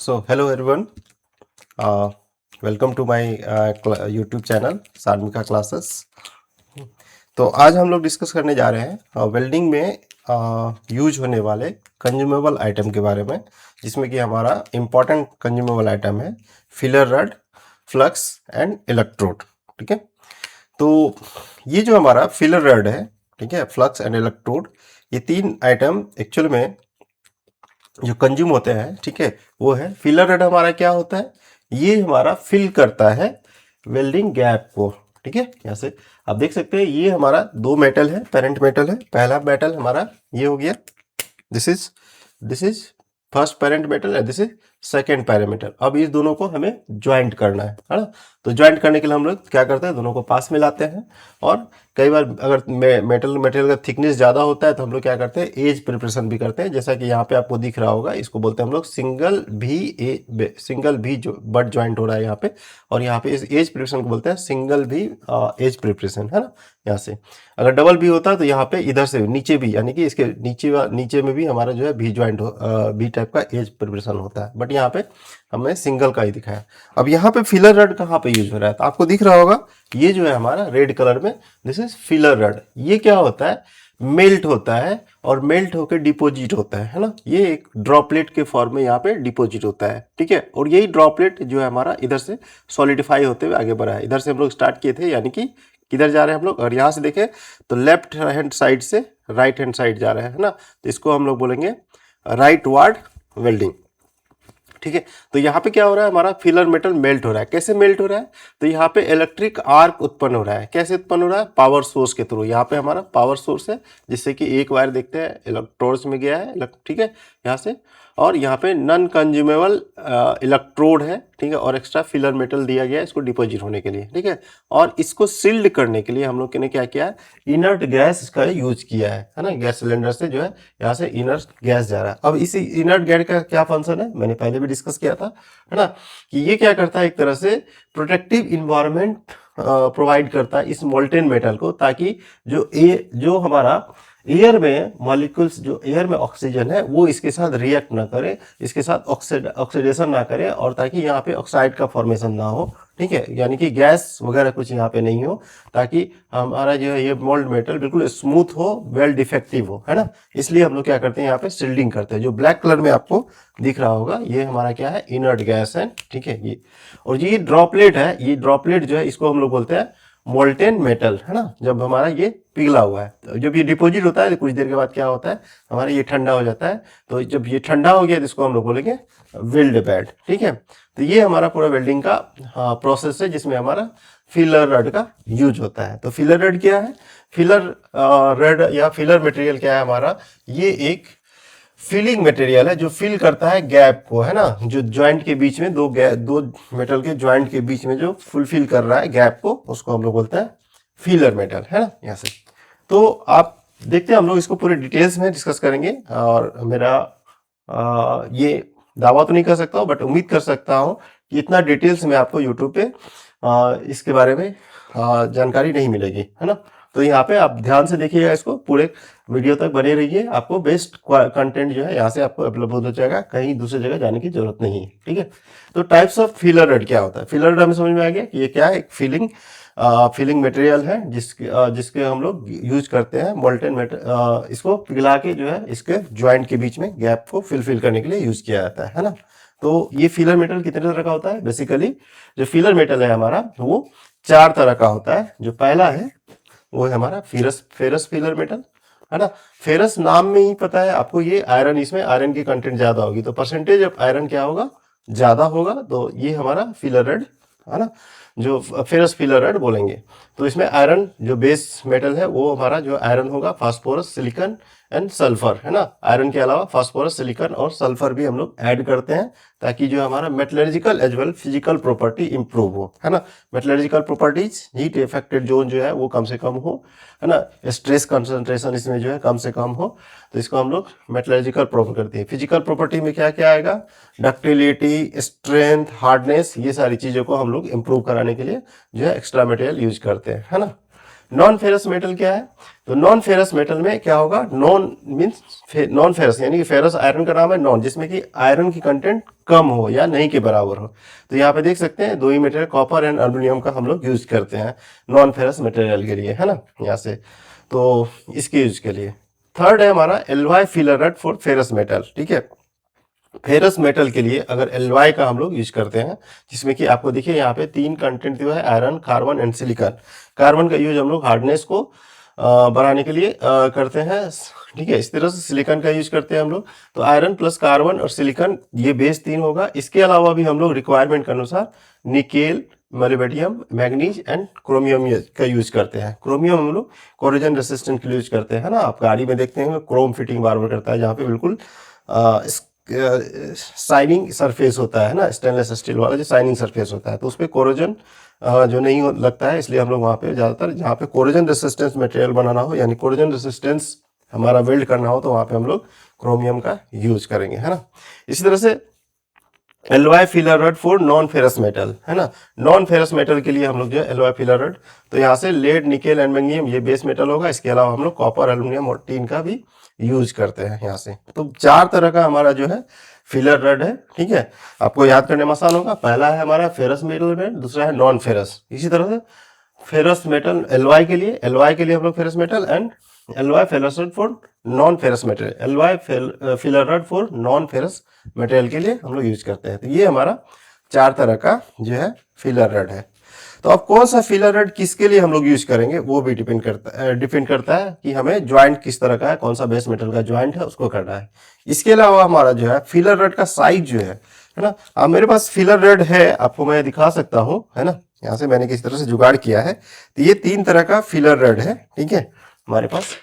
So hello everyone, welcome to my YouTube channel Sarmika classes. तो आज हम लोग डिस्कस करने जा रहे हैं वेल्डिंग में यूज होने वाले कंज्यूमेबल आइटम के बारे में, जिसमें कि हमारा इम्पॉर्टेंट कंज्यूमेबल आइटम है filler rod, flux and electrode. ठीक है, तो ये जो हमारा फिलर रड है, ठीक है, फ्लक्स एंड इलेक्ट्रोड, ये तीन आइटम एक्चुअल में जो कंज्यूम होते हैं, ठीक है, वो है फिलर रड। हमारा क्या होता है, ये हमारा फिल करता है वेल्डिंग गैप को। ठीक है, यहाँ से आप देख सकते हैं ये हमारा दो मेटल है, पेरेंट मेटल है। पहला मेटल हमारा ये हो गया, this is first parent metal है, this is second parent metal. अब इस दोनों को हमें ज्वाइंट करना है ना। तो ज्वाइंट करने के लिए हम लोग क्या करते हैं, दोनों को पास में लाते हैं। और कई बार अगर मेटल मटेरियल का थिकनेस ज़्यादा होता है तो हम लोग क्या करते हैं, एज प्रिपरेशन भी करते हैं। जैसा कि यहाँ पे आपको दिख रहा होगा, इसको बोलते हैं हम लोग सिंगल भी जो बट ज्वाइंट हो रहा है यहाँ पे। और यहाँ पे इस एज प्रिपरेशन को बोलते हैं सिंगल भी एज प्रिपरेशन, है ना। यहाँ से अगर डबल भी होता है तो यहाँ पे इधर से नीचे भी, यानी कि इसके नीचे में भी हमारा जो है भी ज्वाइंट भी टाइप का एज प्रिपरेशन होता है। बट यहाँ पे हमने सिंगल का ही दिखाया। अब यहाँ पे फिलर रड कहाँ पे यूज हो रहा है, तो आपको दिख रहा होगा ये जो है हमारा रेड कलर में, दिस इज फिलर रड। ये क्या होता है, मेल्ट होता है और मेल्ट होकर डिपोजिट होता है ना। ये एक ड्रॉपलेट के फॉर्म में यहाँ पे डिपोजिट होता है। ठीक है, और यही ड्रॉपलेट जो है हमारा इधर से सॉलिडिफाई होते हुए आगे बढ़ा है। इधर से हम लोग स्टार्ट किए थे, यानी कि किधर जा रहे हैं हम लोग, और यहाँ से देखें तो लेफ्ट हैंड साइड से राइट हैंड साइड जा रहे हैं, है ना। तो इसको हम लोग बोलेंगे राइट वार्ड वेल्डिंग। ठीक है, तो यहाँ पे क्या हो रहा है, हमारा फिलर मेटल मेल्ट हो रहा है। कैसे मेल्ट हो रहा है, तो यहाँ पे इलेक्ट्रिक आर्क उत्पन्न हो रहा है। कैसे उत्पन्न हो रहा है, पावर सोर्स के थ्रू। यहाँ पे हमारा पावर सोर्स है, जिससे कि एक वायर देखते हैं इलेक्ट्रोड्स में गया है, ठीक है, यहाँ से। और यहाँ पे नॉन कंज्यूमेबल इलेक्ट्रोड है, ठीक है, और एक्स्ट्रा फिलर मेटल दिया गया है इसको डिपोजिट होने के लिए। ठीक है, और इसको सील्ड करने के लिए हम लोग ने क्या किया है, इनर्ट गैस का यूज किया है ना। गैस सिलेंडर से जो है यहाँ से इनर्ट गैस जा रहा है। अब इसी इनर्ट गैस का क्या फंक्शन है, मैंने पहले भी डिस्कस किया था, है ना, कि ये क्या करता है, एक तरह से प्रोटेक्टिव इन्वायरमेंट प्रोवाइड करता है इस मोल्टेन मेटल को, ताकि जो हमारा एयर में मॉलिक्यूल्स, जो एयर में ऑक्सीजन है, वो इसके साथ रिएक्ट ना करे, इसके साथ ऑक्सीडेशन ना करे, और ताकि यहाँ पे ऑक्साइड का फॉर्मेशन ना हो। ठीक है, यानी कि गैस वगैरह कुछ यहाँ पे नहीं हो, ताकि हमारा जो है ये मोल्ड मेटल बिल्कुल स्मूथ हो, वेल डिफेक्टिव हो, है ना। इसलिए हम लोग क्या करते हैं, यहाँ पे सील्डिंग करते हैं। जो ब्लैक कलर में आपको दिख रहा होगा, ये हमारा क्या है, इनर्ट गैस है। ठीक है, ये और ये ड्रॉपलेट है, ये ड्रॉपलेट जो है इसको हम लोग बोलते हैं मोल्टेन मेटल, है ना। जब हमारा ये पिघला हुआ है, तो जब ये डिपोजिट होता है तो कुछ देर के बाद क्या होता है, हमारा ये ठंडा हो जाता है। तो जब ये ठंडा हो गया तो इसको हम लोग बोलेंगे वेल्ड बेड। ठीक है, तो ये हमारा पूरा वेल्डिंग का प्रोसेस है, जिसमें हमारा फिलर रड का यूज होता है। तो फिलर रड क्या है, फिलर रड या फिलर मटेरियल क्या है हमारा, ये एक फिलिंग मटेरियल है जो फिल करता है गैप को, है ना। जो ज्वाइंट के बीच में दो मेटल के ज्वाइंट के बीच में जो फुलफिल कर रहा है गैप को, उसको हम लोग बोलते हैं फिलर मेटल, है ना। यहाँ से तो आप देखते हैं, हम लोग इसको पूरे डिटेल्स में डिस्कस करेंगे। और मेरा ये दावा तो नहीं कर सकता हूँ, बट उम्मीद कर सकता हूँ कि इतना डिटेल्स में आपको यूट्यूब पे इसके बारे में जानकारी नहीं मिलेगी, है ना। तो यहाँ पे आप ध्यान से देखिएगा, इसको पूरे वीडियो तक बने रहिए। आपको बेस्ट कंटेंट जो है यहाँ से आपको अवेलेबल हो जाएगा, कहीं दूसरी जगह जाने की जरूरत नहीं है। ठीक है, तो टाइप्स ऑफ फिलर रड क्या होता है। फिलर रड हमें समझ में आ गया कि ये क्या है, एक फिलिंग मटेरियल है, जिसके हम लोग यूज करते हैं मोल्टेन मेटल, इसको पिघला के जो है इसके ज्वाइंट के बीच में गैप को फिल करने के लिए यूज किया जाता है ना। तो ये फिलर मेटल कितने तरह का होता है, बेसिकली जो फिलर मेटल है हमारा वो 4 तरह का होता है। जो पहला है वो है हमारा फेरस फिलर मेटल, है ना। फेरस नाम में ही पता है आपको, ये आयरन, इसमें आयरन की कंटेंट ज्यादा होगी, तो परसेंटेज ऑफ आयरन क्या होगा, ज्यादा होगा। तो ये हमारा फिलर रड, है ना, जो फेरस फिलर रड बोलेंगे। तो इसमें आयरन जो बेस मेटल है वो हमारा जो आयरन होगा, फास्फोरस, सिलिकॉन एंड सल्फर, है ना। आयरन के अलावा फास्फोरस, सिलिकॉन और सल्फर भी हम लोग ऐड करते हैं, ताकि जो हमारा metallurgical as well physical property improve हो, है ना। Metallurgical properties, heat affected zone जो है वो कम से कम हो, है ना। स्ट्रेस कंसंट्रेशन इसमें जो है कम से कम हो, तो इसको हम लोग मेटलर्जिकल प्रॉपर्टी करते हैं। फिजिकल प्रॉपर्टी में क्या क्या आएगा, डक्टिलिटी, स्ट्रेंथ, हार्डनेस, ये सारी चीजों को हम लोग इंप्रूव कराने के लिए जो है एक्स्ट्रा मटेरियल यूज करते हैं, है ना। नॉन फेरस मेटल क्या है? तो नॉन फेरस मेटल में क्या होगा? नॉन मीन्स नॉन फेरस, यानी कि फेरस आयरन का नाम है नॉन, जिसमें कि आयरन की कंटेंट कम हो या नहीं के बराबर हो। तो यहाँ पे देख सकते हैं दो ही मटेरियल कॉपर एंड एल्यूमिनियम का हम लोग यूज करते हैं नॉन फेरस मटेरियल के लिए, है ना, यहाँ से। तो इसके यूज के लिए थर्ड है हमारा LY filler rod for ferrous metal. ठीक है, फेरस मेटल के लिए अगर एलवाई का हम लोग यूज करते हैं, जिसमें कि आपको देखिए यहाँ पे तीन कंटेंट जो है iron, carbon and silicon. Carbon का यूज हम लोग हार्डनेस को बढ़ाने के लिए करते हैं। ठीक है, इस तरह से सिलिकॉन का यूज करते हैं हम लोग। तो आयरन प्लस कार्बन और सिलिकॉन ये बेस तीन होगा। इसके अलावा भी हम लोग रिक्वायरमेंट के अनुसार nickel, molybdenum, manganese and chromium का यूज करते हैं। क्रोमियम हम लोग कोरोजन रेसिस्टेंट के लिए यूज करते हैं, है ना। आप गाड़ी में देखते हैं क्रोम फिटिंग बार बार करता है, जहाँ पे बिल्कुल शाइनिंग सरफेस होता है ना, स्टेनलेस स्टील वाला जो शाइनिंग सरफेस होता है, तो उस पर कोरोजन जो नहीं लगता है, इसलिए हम लोग वहाँ पे ज़्यादातर जहाँ पे कोरोजन रेसिस्टेंस मटेरियल बनाना हो, यानी कोरोजन रेसिस्टेंस हमारा वेल्ड करना हो, तो वहाँ पे हम लोग क्रोमियम का यूज करेंगे, है ना। इसी तरह से LY filler rod for non ferrous metal, है ना। नॉन फेरस मेटल के लिए हम लोग जो है एलवाई फिलर रड, तो यहाँ से लेड, निकेल एंड मैग्नीशियम ये बेस मेटल होगा। इसके अलावा हम लोग कॉपर, एल्यूमिनियम और टीन का भी यूज करते हैं यहाँ से। तो चार तरह का हमारा जो है फिलर रड है। ठीक है, आपको याद करने में आसान होगा। पहला है हमारा फेरस मेटल में, दूसरा है नॉन फेरस। इसी तरह से फेरस मेटल एलवाई के लिए, एलवाई के लिए हम लोग ferrous metal and LY ferrous rod for non ferrous material, LY filler rod for non ferrous material के लिए हम लोग यूज करते हैं। तो ये हमारा चार तरह का जो है फिलर रड है। तो अब कौन सा फिलर रड किसके लिए हम लोग यूज करेंगे, वो भी डिपेंड करता है कि हमें ज्वाइंट किस तरह का है, कौन सा बेस मेटल का ज्वाइंट है उसको करना है। इसके अलावा हमारा जो है फिलर रड का साइज जो है ना। अब मेरे पास फिलर रड है, आपको मैं दिखा सकता हूँ, है ना। यहाँ से मैंने किस तरह से जुगाड़ किया है। तो ये तीन तरह का फिलर रड है, ठीक है, हमारे पास।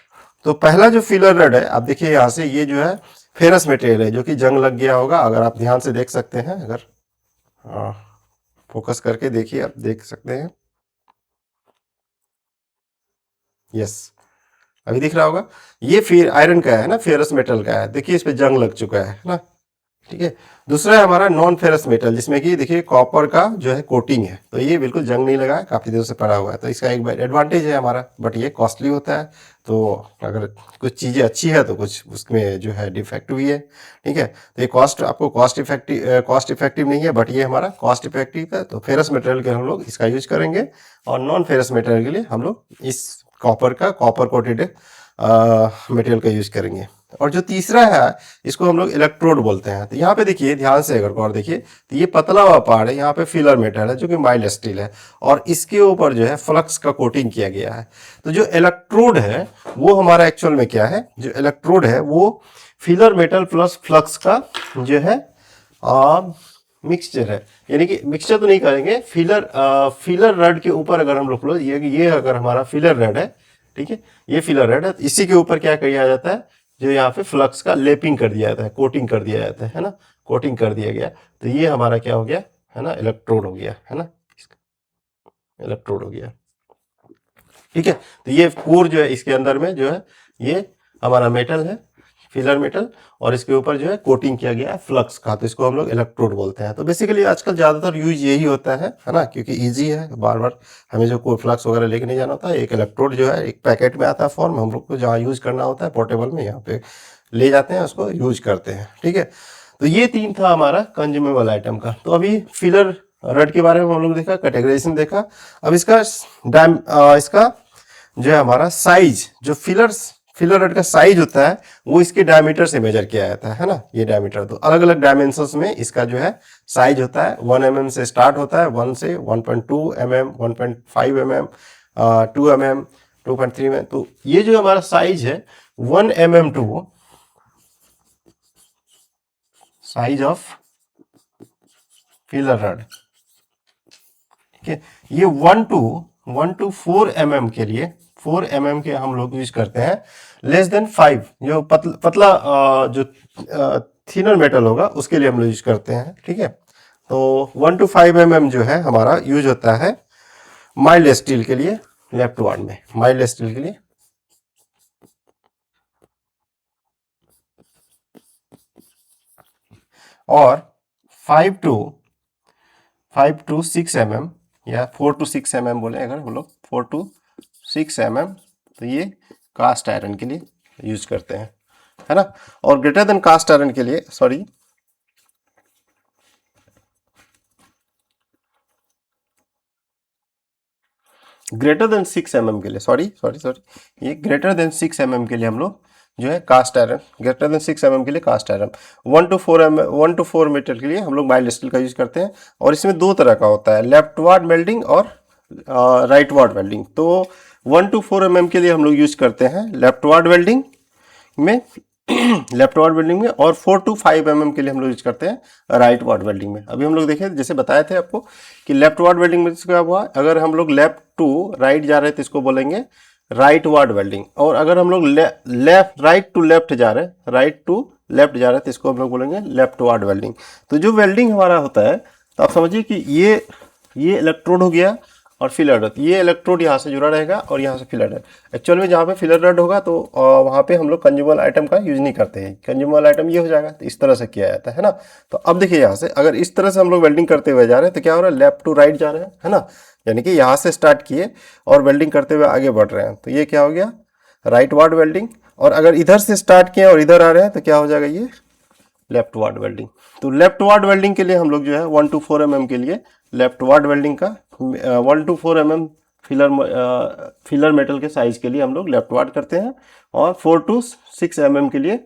तो पहला जो फिलर रड है, आप देखिए यहाँ से, ये जो है फेरस मटेरियल है, जो कि जंग लग गया होगा, अगर आप ध्यान से देख सकते हैं, अगर फोकस करके देखिए, आप देख सकते हैं। यस, अभी दिख रहा होगा। ये फिर आयरन का है ना, फेरस मेटल का है, देखिए इस पे जंग लग चुका है ना। ठीक है, दूसरा है हमारा नॉन फेरस मेटल, जिसमें कि देखिए कॉपर का जो है कोटिंग है, तो ये बिल्कुल जंग नहीं लगा है, काफी देर से पड़ा हुआ है। तो इसका एक एडवांटेज है हमारा, बट ये कॉस्टली होता है। तो अगर कुछ चीजें अच्छी है तो कुछ उसमें जो है डिफेक्ट भी है। ठीक है, तो ये आपको कॉस्ट इफेक्टिव नहीं है, बट ये हमारा कॉस्ट इफेक्टिव है। तो फेरस मटेरियल के हम लोग इसका यूज करेंगे, और नॉन फेरस मटेरियल के लिए हम लोग इस कॉपर कोटेड मटेरियल का यूज करेंगे। और जो तीसरा है, इसको हम लोग इलेक्ट्रोड बोलते हैं। तो यहाँ पे देखिए ध्यान से, अगर और देखिए, तो ये पतला हुआ पार्ट है, यहाँ पे फिलर मेटल है जो कि माइल्ड स्टील है, और इसके ऊपर जो है फ्लक्स का कोटिंग किया गया है। तो जो इलेक्ट्रोड है वो हमारा एक्चुअल में क्या है, जो इलेक्ट्रोड है वो फिलर मेटल प्लस फ्लक्स का जो है मिक्सचर है। यानी कि मिक्सचर तो नहीं करेंगे, फिलर रड के ऊपर अगर हम लोग ये अगर हमारा फिलर रड है, ठीक है, ये फिलर रड है, तो इसी के ऊपर क्या किया जाता है, जो यहाँ पे फ्लक्स का लेपिंग कर दिया जाता है, कोटिंग कर दिया जाता है ना, कोटिंग कर दिया गया। तो ये हमारा क्या हो गया, है ना, इलेक्ट्रोड हो गया, है ना, इलेक्ट्रोड हो गया। ठीक है, तो ये कोर जो है, इसके अंदर में जो है ये हमारा मेटल है, फिलर मेटल, और इसके ऊपर जो है कोटिंग किया गया है फ्लक्स का, तो इसको हम लोग इलेक्ट्रोड बोलते हैं। तो बेसिकली आजकल ज्यादातर यूज यही होता है ना, क्योंकि इजी है, बार बार हमें जो कोई फ्लक्स वगैरह लेके नहीं जाना होता है। एक इलेक्ट्रोड जो है एक पैकेट में आता है फॉर्म, हम लोग को जहाँ यूज करना होता है पोर्टेबल में, यहाँ पे ले जाते हैं, उसको यूज करते हैं। ठीक है, तो ये तीन था हमारा कंज्यूमेबल आइटम का। तो अभी फिलर रड के बारे में हम लोग देखा, कैटेगराइजेशन देखा। अब इसका जो है हमारा साइज, जो फिलर रड का साइज होता है, वो इसके डायमीटर से मेजर किया जाता है ना, ये डायमीटर। तो अलग अलग डायमेंशंस में इसका जो है साइज होता है। 1 mm से स्टार्ट होता है, 1 से 1.2 mm, 1.5 mm, 2 mm, 2.3 mm। तो ये जो हमारा साइज है 1 mm to size of filler rod, ठीक है। ये 1 to 4 mm के लिए, 4 mm के हम लोग यूज करते हैं। लेस देन 5 जो पतला जो थिनर मेटल होगा उसके लिए हम लोग यूज करते हैं। ठीक है, तो 1 to 5 mm जो है हमारा यूज होता है माइल्ड स्टील के लिए, लेफ्ट वार्ड में माइल्ड स्टील के लिए। और 5 to 6 mm या 4 to 6 mm बोले अगर हम लोग, 4 to 6 mm, तो ये कास्ट आयरन के लिए यूज करते हैं, है ना। और ग्रेटर देन कास्ट आयरन के लिए, सॉरी, ग्रेटर देन 6 mm के लिए, ये ग्रेटर देन 6 mm के लिए हम लोग जो है cast iron, greater than 6 mm के लिए कास्ट आयरन, 1 to 4 मीटर के लिए हम लोग माइल्ड स्टील का यूज करते हैं। और इसमें दो तरह का होता है, लेफ्ट वार्ड वेल्डिंग और राइट वार्ड वेल्डिंग। तो 1 to 4 mm के लिए हम लोग यूज करते हैं लेफ्ट वार्ड वेल्डिंग में लेफ्ट वार्ड वेल्डिंग में, और 4 to 5 mm के लिए हम लोग यूज करते हैं राइट वार्ड वेल्डिंग में। अभी हम लोग देखें, जैसे बताए थे आपको कि लेफ्ट वार्ड वेल्डिंग में क्या हुआ, अगर हम लोग लेफ्ट टू राइट जा रहे हैं तो इसको बोलेंगे राइट वार्ड वेल्डिंग, और अगर हम लोग लेफ्ट राइट टू लेफ्ट जा रहे हैं, राइट टू लेफ्ट जा रहे हैं तो इसको हम लोग बोलेंगे लेफ्ट वार्ड वेल्डिंग। तो जो वेल्डिंग हमारा होता है, तो आप समझिए कि ये इलेक्ट्रोड हो गया और फिलर रड, ये इलेक्ट्रोड यहाँ से जुड़ा रहेगा और यहाँ से फिलर रड। एक्चुअल में जहाँ पे फिलर रड होगा तो वहाँ पे हम लोग कंज्यूमर आइटम का यूज नहीं करते हैं, कंज्यूमर आइटम ये हो जाएगा, तो इस तरह से किया जाता है ना। तो अब देखिए यहाँ से अगर इस तरह से हम लोग वेल्डिंग करते हुए जा रहे हैं तो क्या हो रहा है, लेफ्ट टू राइट जा रहे हैं, है ना। यानी कि यहाँ से स्टार्ट किए और वेल्डिंग करते हुए आगे बढ़ रहे हैं, तो ये क्या हो गया, राइट वार्ड वेल्डिंग। और अगर इधर से स्टार्ट किए और इधर आ रहे हैं तो क्या हो जाएगा, ये लेफ्ट वार्ड वेल्डिंग। तो लेफ्ट वार्ड वेल्डिंग के लिए हम लोग जो है 1 to 4 mm के लिए लेफ्ट वार्ड वेल्डिंग का 1 to 4 mm फिलर मेटल के साइज के लिए हम लोग लेफ्ट वार्ड करते हैं, और 4 to 6 mm के लिए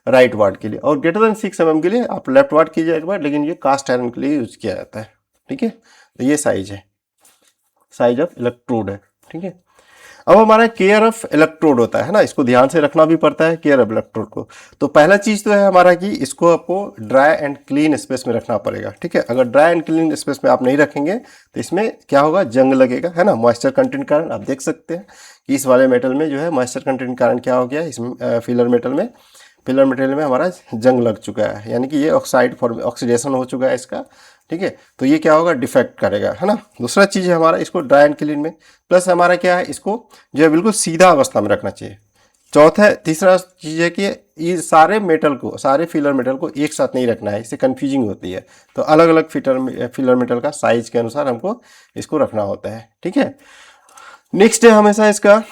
राइट वार्ड के लिए, और ग्रेटर देन 6 mm के लिए आप लेफ्ट वार्ड कीजिए एक बार, लेकिन ये कास्ट आयरन के लिए यूज किया जाता है। ठीक है, तो ये साइज है, साइज ऑफ इलेक्ट्रोड है। ठीक है, अब हमारा केयर ऑफ इलेक्ट्रोड होता है ना, इसको ध्यान से रखना भी पड़ता है केयर ऑफ इलेक्ट्रोड को। तो पहला चीज तो है हमारा कि इसको आपको ड्राई एंड क्लीन स्पेस में रखना पड़ेगा। ठीक है, अगर ड्राई एंड क्लीन स्पेस में आप नहीं रखेंगे तो इसमें क्या होगा, जंग लगेगा, है ना। मॉइस्चर कंटेंट कारण आप देख सकते हैं कि इस वाले मेटल में जो है मॉइस्चर कंटेंट कारण क्या हो गया, इसमें फिलर मेटेरियल में हमारा जंग लग चुका है, यानी कि ये ऑक्सीडेशन हो चुका है इसका। ठीक है, तो ये क्या होगा, डिफेक्ट करेगा, है ना। दूसरा चीज है हमारा, इसको ड्राई एंड क्लीन में, प्लस हमारा क्या है, इसको जो है बिल्कुल सीधा अवस्था में रखना चाहिए। तीसरा चीज है कि ये सारे मेटल को, सारे फिलर मेटल को एक साथ नहीं रखना है, इससे कंफ्यूजिंग होती है। तो अलग अलग फिलर मेटल का साइज के अनुसार हमको इसको रखना होता है। ठीक है, नेक्स्ट है हमेशा इसका,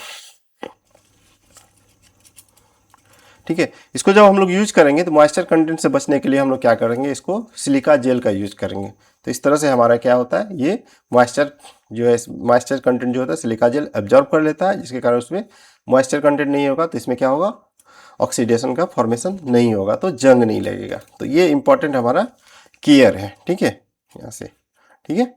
ठीक है, इसको जब हम लोग यूज करेंगे तो मॉइस्चर कंटेंट से बचने के लिए हम लोग क्या करेंगे, इसको सिलिका जेल का यूज करेंगे। तो इस तरह से हमारा क्या होता है, ये मॉइस्चर जो है, मॉइस्चर कंटेंट जो होता है सिलिका जेल एब्जॉर्ब कर लेता है, जिसके कारण उसमें मॉइस्चर कंटेंट नहीं होगा, तो इसमें क्या होगा, ऑक्सीडेशन का फॉर्मेशन नहीं होगा, तो जंग नहीं लगेगा। तो ये इंपॉर्टेंट हमारा केयर है। ठीक है, यहाँ से, ठीक है।